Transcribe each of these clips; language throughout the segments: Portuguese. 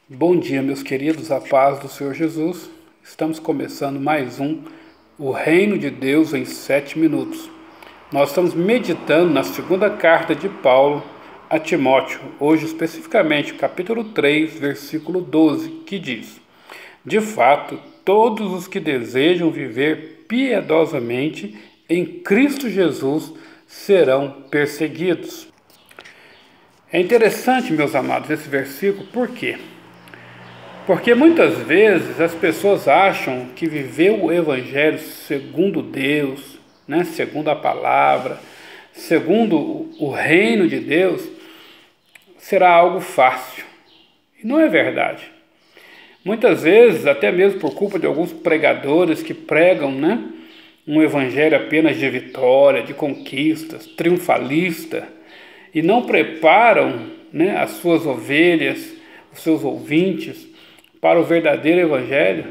Bom dia, meus queridos, a paz do Senhor Jesus. Estamos começando mais O Reino de Deus em 7 minutos. Nós estamos meditando na segunda carta de Paulo a Timóteo, hoje especificamente capítulo 3, versículo 12, que diz: De fato, todos os que desejam viver piedosamente em Cristo Jesus serão perseguidos. É interessante, meus amados, esse versículo, por quê? Porque muitas vezes as pessoas acham que viver o Evangelho segundo Deus, segundo a palavra, segundo o reino de Deus, será algo fácil. E não é verdade. Muitas vezes, até mesmo por culpa de alguns pregadores que pregam um Evangelho apenas de vitória, de conquistas, triunfalista, e não preparam as suas ovelhas, os seus ouvintes, para o verdadeiro Evangelho,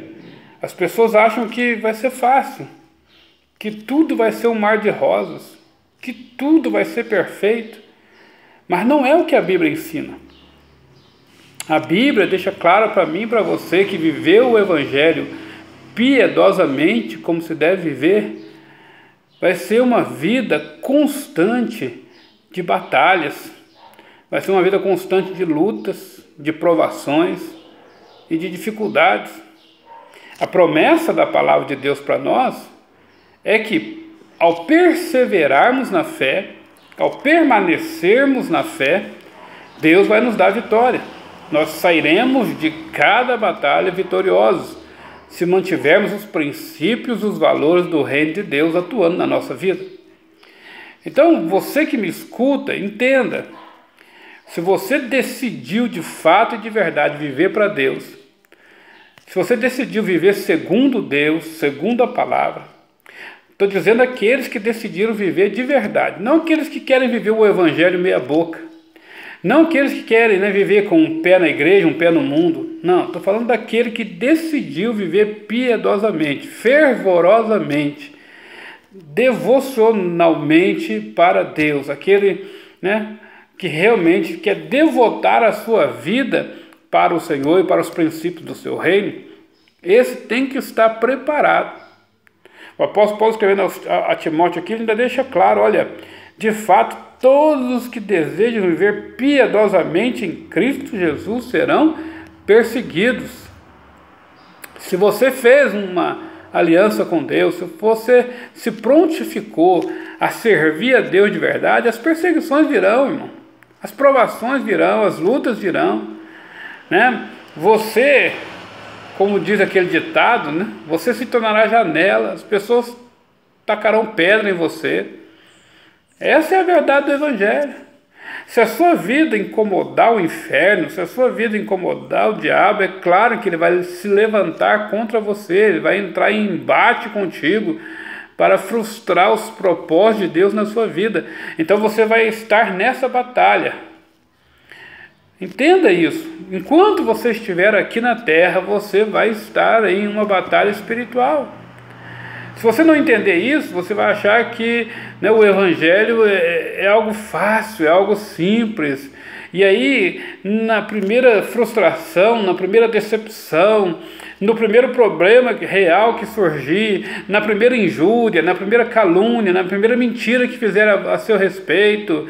as pessoas acham que vai ser fácil, que tudo vai ser um mar de rosas, que tudo vai ser perfeito, mas não é o que a Bíblia ensina. A Bíblia deixa claro para mim e para você que viver o Evangelho piedosamente, como se deve viver, vai ser uma vida constante de batalhas, vai ser uma vida constante de lutas, de provações e de dificuldades. A promessa da palavra de Deus para nós é que ao perseverarmos na fé, ao permanecermos na fé, Deus vai nos dar vitória. Nós sairemos de cada batalha vitoriosos, se mantivermos os princípios, os valores do reino de Deus atuando na nossa vida. Então, você que me escuta, entenda, se você decidiu de fato e de verdade viver para Deus, se você decidiu viver segundo Deus, segundo a palavra, estou dizendo aqueles que decidiram viver de verdade, não aqueles que querem viver o Evangelho meia boca, não aqueles que querem viver com um pé na igreja, um pé no mundo, não, estou falando daquele que decidiu viver piedosamente, fervorosamente, devocionalmente para Deus, aquele que realmente quer devotar a sua vida para o Senhor e para os princípios do seu reino, esse tem que estar preparado. O apóstolo Paulo, escrevendo a Timóteo aqui, ele ainda deixa claro, olha, de fato, todos os que desejam viver piedosamente em Cristo Jesus serão perseguidos. Se você fez uma aliança com Deus, se você se prontificou a servir a Deus de verdade, as perseguições virão, irmão. As provações virão, as lutas virão. Você, como diz aquele ditado, você se tornará janela, as pessoas tacarão pedra em você. Essa é a verdade do Evangelho. Se a sua vida incomodar o inferno, se a sua vida incomodar o diabo, é claro que ele vai se levantar contra você, ele vai entrar em embate contigo para frustrar os propósitos de Deus na sua vida. Então você vai estar nessa batalha. Entenda isso. Enquanto você estiver aqui na terra, você vai estar em uma batalha espiritual. Se você não entender isso, você vai achar que o Evangelho é algo fácil, é algo simples. E aí, na primeira frustração, na primeira decepção, no primeiro problema real que surgir, na primeira injúria, na primeira calúnia, na primeira mentira que fizeram a seu respeito,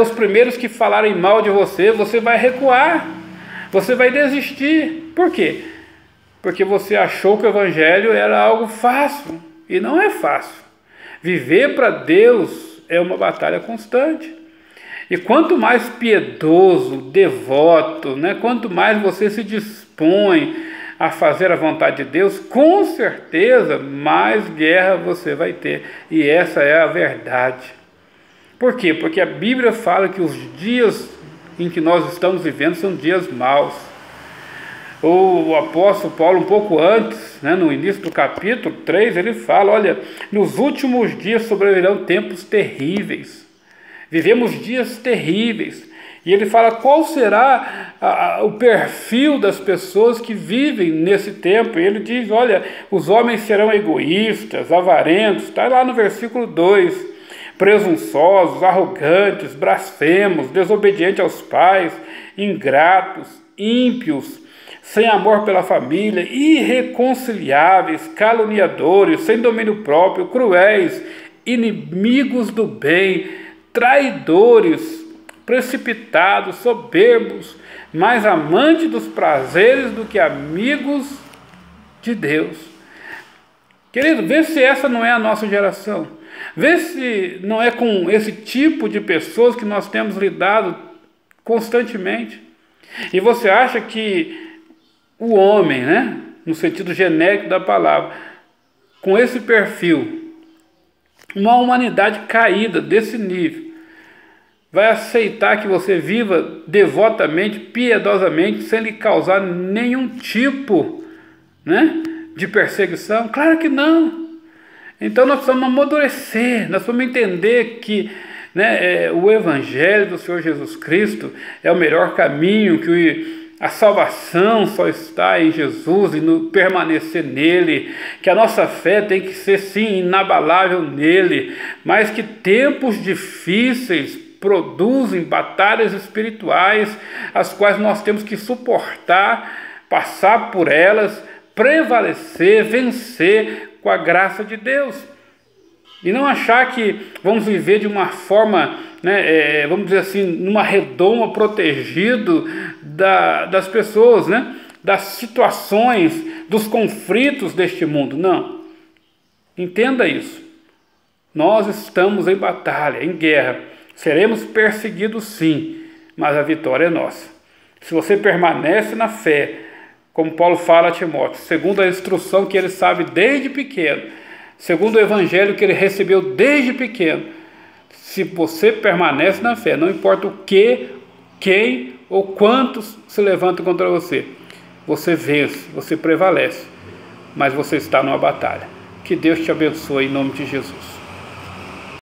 os primeiros que falarem mal de você, você vai recuar, você vai desistir. Por quê? Porque você achou que o Evangelho era algo fácil, e não é fácil. Viver para Deus é uma batalha constante. E quanto mais piedoso, devoto, quanto mais você se dispõe a fazer a vontade de Deus, com certeza mais guerra você vai ter. E essa é a verdade. Por quê? Porque a Bíblia fala que os dias em que nós estamos vivendo são dias maus. O apóstolo Paulo, um pouco antes, no início do capítulo 3, ele fala, olha, nos últimos dias sobrevirão tempos terríveis. Vivemos dias terríveis. E ele fala qual será o perfil das pessoas que vivem nesse tempo. E ele diz, olha, os homens serão egoístas, avarentos, está lá no versículo 2, presunçosos, arrogantes, blasfemos, desobedientes aos pais, ingratos, ímpios, sem amor pela família, irreconciliáveis, caluniadores, sem domínio próprio, cruéis, inimigos do bem, traidores, precipitados, soberbos, mais amantes dos prazeres do que amigos de Deus. Querido, vê se essa não é a nossa geração. Vê se não é com esse tipo de pessoas que nós temos lidado constantemente. E você acha que o homem, né, no sentido genérico da palavra, com esse perfil, uma humanidade caída desse nível, vai aceitar que você viva devotamente, piedosamente, sem lhe causar nenhum tipo, né, de perseguição? Claro que não. Então nós precisamos amadurecer, nós precisamos entender que, né, o Evangelho do Senhor Jesus Cristo é o melhor caminho, que a salvação só está em Jesus e no permanecer nele, que a nossa fé tem que ser sim inabalável nele, mas que tempos difíceis produzem batalhas espirituais, as quais nós temos que suportar, passar por elas, prevalecer, vencer com a graça de Deus. E não achar que vamos viver de uma forma, né, vamos dizer assim, numa redoma, protegido das pessoas, né, das situações, dos conflitos deste mundo. Não. Entenda isso. Nós estamos em batalha, em guerra. Seremos perseguidos sim, mas a vitória é nossa. Se você permanece na fé, como Paulo fala a Timóteo, segundo a instrução que ele sabe desde pequeno, segundo o evangelho que ele recebeu desde pequeno, se você permanece na fé, não importa o que, quem ou quantos se levantam contra você, você vence, você prevalece, mas você está numa batalha. Que Deus te abençoe em nome de Jesus.